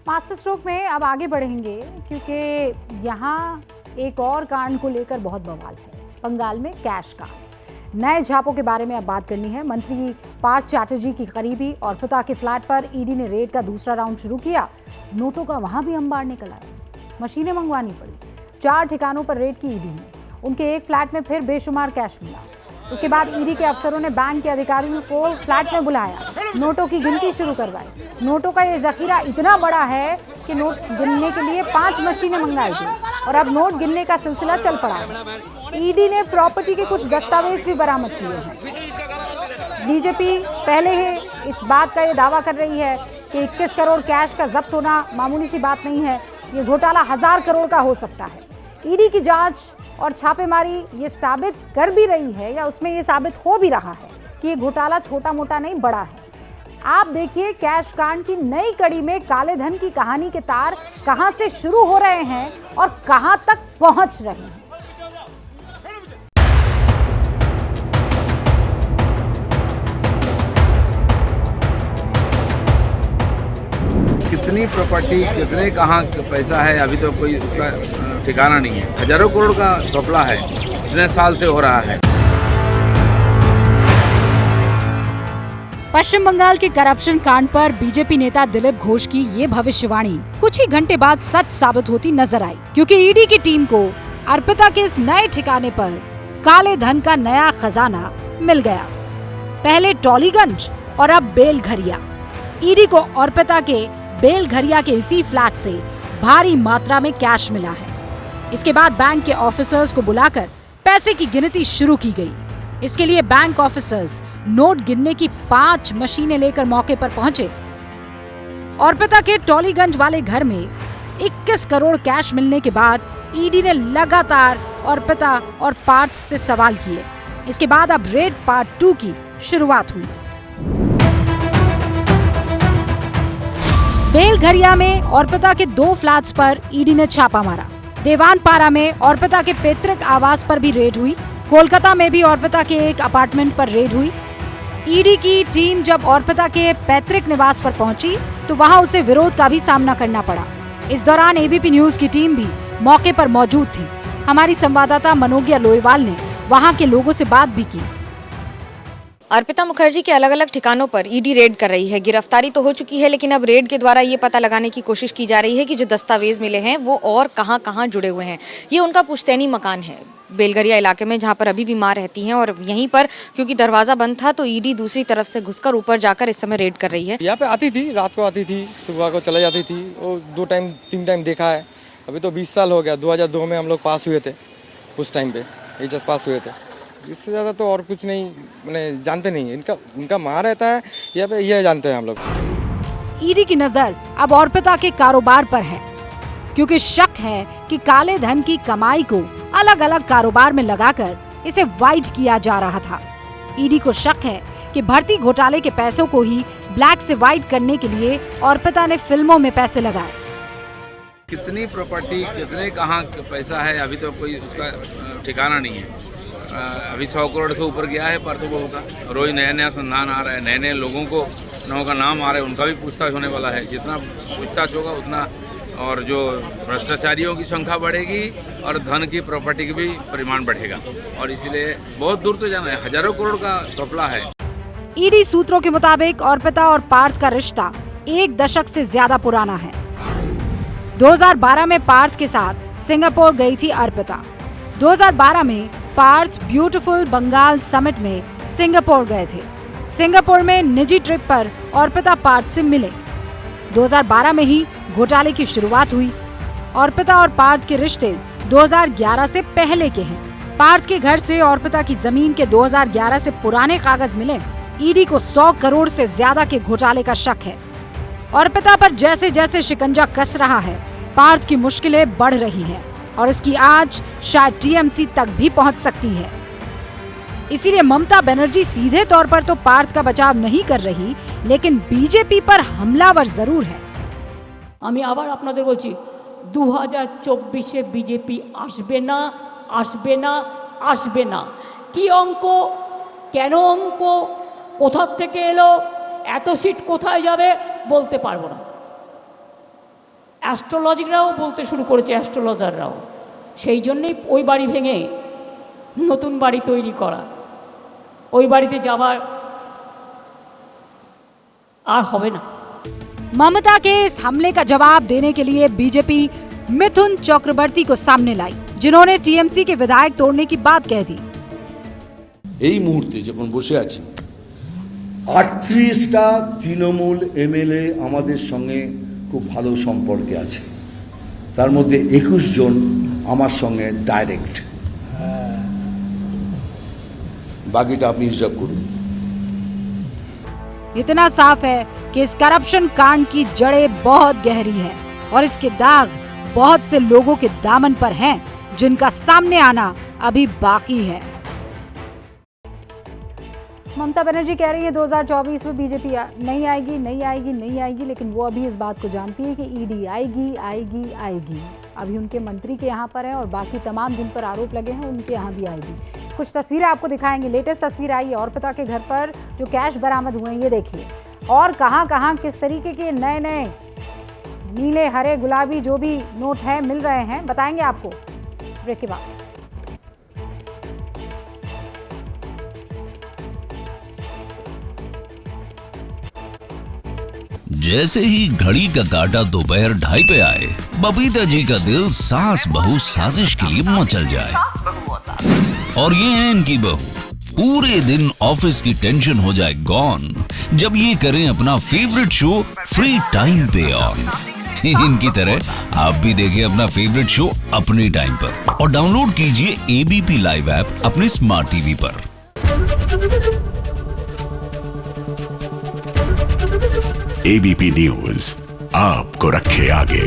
Master stroke में अब आगे बढ़ेंगे क्योंकि यहाँ एक और कांड को लेकर बहुत बवाल है। बंगाल में कैश कांड, नए झापों के बारे में अब बात करनी है। मंत्री पार्थ चैटर्जी की करीबी अर्पिता के फ्लैट पर ईडी ने रेड का दूसरा राउंड शुरू किया। नोटों का वहां भी अंबार निकल आया, मशीनें मंगवानी पड़ी। 4 ठिकानों पर रेड की ईडी ने। उनके एक फ्लैट में फिर बेशुमार कैश मिला। उसके बाद ईडी के अफसरों ने बैंक के अधिकारियों को फ्लैट में बुलाया, नोटों की गिनती शुरू करवाई। नोटों का ये जखीरा इतना बड़ा है कि नोट गिनने के लिए 5 मशीनें मंगाई गई और अब नोट गिनने का सिलसिला चल पड़ा है। ईडी ने प्रॉपर्टी के कुछ दस्तावेज भी बरामद किए हैं। बीजेपी पहले ही इस बात का ये दावा कर रही है कि 21 करोड़ कैश का जब्त होना मामूली सी बात नहीं है। ये घोटाला 1000 करोड़ का हो सकता है। ईडी की जांच और छापेमारी ये साबित कर भी रही है या उसमें ये साबित हो भी रहा है कि ये घोटाला छोटा मोटा नहीं, बड़ा है। आप देखिए, कैश कांड की नई कड़ी में काले धन की कहानी के तार कहां से शुरू हो रहे हैं और कहां तक पहुंच रहे हैं। कितनी प्रॉपर्टी, कितने कहाँ पैसा है, अभी तो कोई उसका ठिकाना नहीं है। हजारों करोड़ का घपला है, इतने साल से हो रहा है। पश्चिम बंगाल के करप्शन कांड पर बीजेपी नेता दिलीप घोष की ये भविष्यवाणी कुछ ही घंटे बाद सच साबित होती नजर आई, क्योंकि ईडी की टीम को अर्पिता के इस नए ठिकाने पर काले धन का नया खजाना मिल गया। पहले टॉलीगंज और अब बेलघरिया। ईडी को अर्पिता के बेलघरिया के इसी फ्लैट से भारी मात्रा में कैश मिला है। इसके बाद बैंक के ऑफिसर्स को बुलाकर पैसे की गिनती शुरू की गई। इसके लिए बैंक ऑफिसर्स नोट गिनने की 5 मशीनें लेकर मौके पर पहुंचे। अर्पिता के टॉलीगंज वाले घर में 21 करोड़ कैश मिलने के बाद ईडी ने लगातार अर्पिता और पार्थ से सवाल किए। इसके बाद अब रेड पार्ट 2 की शुरुआत हुई। बेलघरिया में अर्पिता के 2 फ्लैट्स पर ईडी ने छापा मारा। देवानपारा में अर्पिता के पैतृक आवास पर भी रेड हुई। कोलकाता में भी अर्पिता के एक अपार्टमेंट पर रेड हुई। ईडी की टीम जब अर्पिता के पैतृक निवास पर पहुंची तो वहां उसे विरोध का भी सामना करना पड़ा। इस दौरान एबीपी न्यूज की टीम भी मौके पर मौजूद थी। हमारी संवाददाता मनोज्ञा लोईवाल ने वहां के लोगों से बात भी की। अर्पिता मुखर्जी के अलग अलग ठिकानों पर ईडी रेड कर रही है। गिरफ्तारी तो हो चुकी है, लेकिन अब रेड के द्वारा ये पता लगाने की कोशिश की जा रही है कि जो दस्तावेज मिले हैं वो और कहां कहां जुड़े हुए हैं। ये उनका पुश्तैनी मकान है बेलघरिया इलाके में, जहां पर अभी भी मां रहती हैं, और यहीं पर क्योंकि दरवाजा बंद था तो ईडी दूसरी तरफ से घुसकर ऊपर जाकर इस समय रेड कर रही है। यहाँ पे आती थी, रात को आती थी, सुबह को चले जाती थी। वो 2 टाइम 3 टाइम देखा है। अभी तो 20 साल हो गया। 2002 में हम लोग पास हुए थे, उस टाइम पे एचएस पास हुए थे। इससे ज़्यादा तो और कुछ नहीं, मैंने जानते नहीं है। उनका माँ रहता है यहाँ पे, यह जानते हैं हम लोग। ईडी की नजर अब अर्पिता के कारोबार पर है, क्योंकि शक है कि काले धन की कमाई को अलग अलग कारोबार में लगाकर इसे वाइट किया जा रहा था। ईडी को शक है कि भर्ती घोटाले के पैसों को ही ब्लैक से वाइट करने के लिए अर्पिता ने फिल्मों में पैसे लगाए। कितनी प्रॉपर्टी, कितने कहाँ पैसा है, अभी तो कोई उसका ठिकाना नहीं है। अभी 100 करोड़ से ऊपर गया है पार्थ बहू का। रोज नया संधान आ रहा है, नए लोगों का नाम आ रहा है। उनका भी पूछताछ होने वाला है। जितना पूछताछ होगा उतना और जो भ्रष्टाचारियों की संख्या बढ़ेगी और धन की प्रॉपर्टी की भी परिमाण बढ़ेगा, और इसीलिए बहुत दूर तो जाना है। हजारों करोड़ का घपला है। ईडी सूत्रों के मुताबिक अर्पिता और पार्थ का रिश्ता 1 दशक से ज्यादा पुराना है। 2012 में पार्थ के साथ सिंगापुर गई थी अर्पिता। 2012 में पार्थ ब्यूटीफुल बंगाल समिट में सिंगापुर गए थे। सिंगापुर में निजी ट्रिप पर अर्पिता पार्थ से मिले। 2012 में ही घोटाले की शुरुआत हुई। अर्पिता और पार्थ के रिश्ते 2011 से पहले के हैं। पार्थ के घर से अर्पिता की जमीन के 2011 से पुराने कागज मिले। ईडी को 100 करोड़ से ज्यादा के घोटाले का शक है। अर्पिता पर जैसे जैसे शिकंजा कस रहा है, पार्थ की मुश्किलें बढ़ रही हैं और इसकी आज शायद टीएमसी तक भी पहुंच सकती है। इसीलिए ममता बनर्जी सीधे तौर पर तो पार्थ का बचाव नहीं कर रही, लेकिन बीजेपी पर हमलावर जरूर है। আমি আবার আপনাদের বলছি 2024-এ বিজেপি আসবে না, আসবে না, আসবে না। কি অঙ্ক, কেন অঙ্ক, কোথা থেকে এলো, এত সিট কোথায় যাবে বলতে পারবো না। অ্যাস্ট্রোলজিকরাও বলতে শুরু করেছে, অ্যাস্ট্রোলজাররাও। সেই জন্যেই ওই বাড়ি ভেঙে নতুন বাড়ি তৈরি করা, ওই বাড়িতে যাবার আর হবে না। ममता के इस हमले का जवाब देने के लिए बीजेपी मिथुन चक्रवर्ती को सामने लाई, जिन्होंने टीएमसी के विधायक तोड़ने की बात कह दी। এই মুহূর্তে যখন বসে আছি 38টা তৃণমূল এমএলএ আমাদের সঙ্গে খুব ভালো সম্পর্কে আছে, তার মধ্যে 21 জন আমার সঙ্গে ডাইরেক্ট, বাকিটা আপনি হিসাব করুন। इतना साफ है कि इस करप्शन कांड की जड़ें बहुत गहरी हैं और इसके दाग बहुत से लोगों के दामन पर हैं, जिनका सामने आना अभी बाकी है। ममता बनर्जी कह रही है 2024 में बीजेपी नहीं आएगी, नहीं आएगी, नहीं आएगी, लेकिन वो अभी इस बात को जानती है कि ईडी आएगी, आएगी, आएगी। अभी उनके मंत्री के यहाँ पर है और बाकी तमाम जिन पर आरोप लगे हैं उनके यहाँ भी आएगी। कुछ तस्वीरें आपको दिखाएंगे। लेटेस्ट तस्वीर आई और पिता के घर पर जो कैश बरामद हुए हैं, ये देखिए। और कहाँ कहाँ किस तरीके के नए नए नीले, हरे, गुलाबी जो भी नोट है मिल रहे हैं, बताएंगे आपको ब्रेक के बाद। जैसे ही घड़ी का काटा दोपहर 2:30 पे आए, बबीता जी का दिल सास बहू साजिश के लिए मचल जाए। और ये है इनकी बहू, पूरे दिन ऑफिस की टेंशन हो जाए गॉन जब ये करें अपना फेवरेट शो फ्री टाइम पे ऑन। इनकी तरह आप भी देखें अपना फेवरेट शो अपने टाइम पर और डाउनलोड कीजिए एबीपी लाइव ऐप अपने स्मार्ट टीवी पर। एबीपी न्यूज आपको रखे आगे।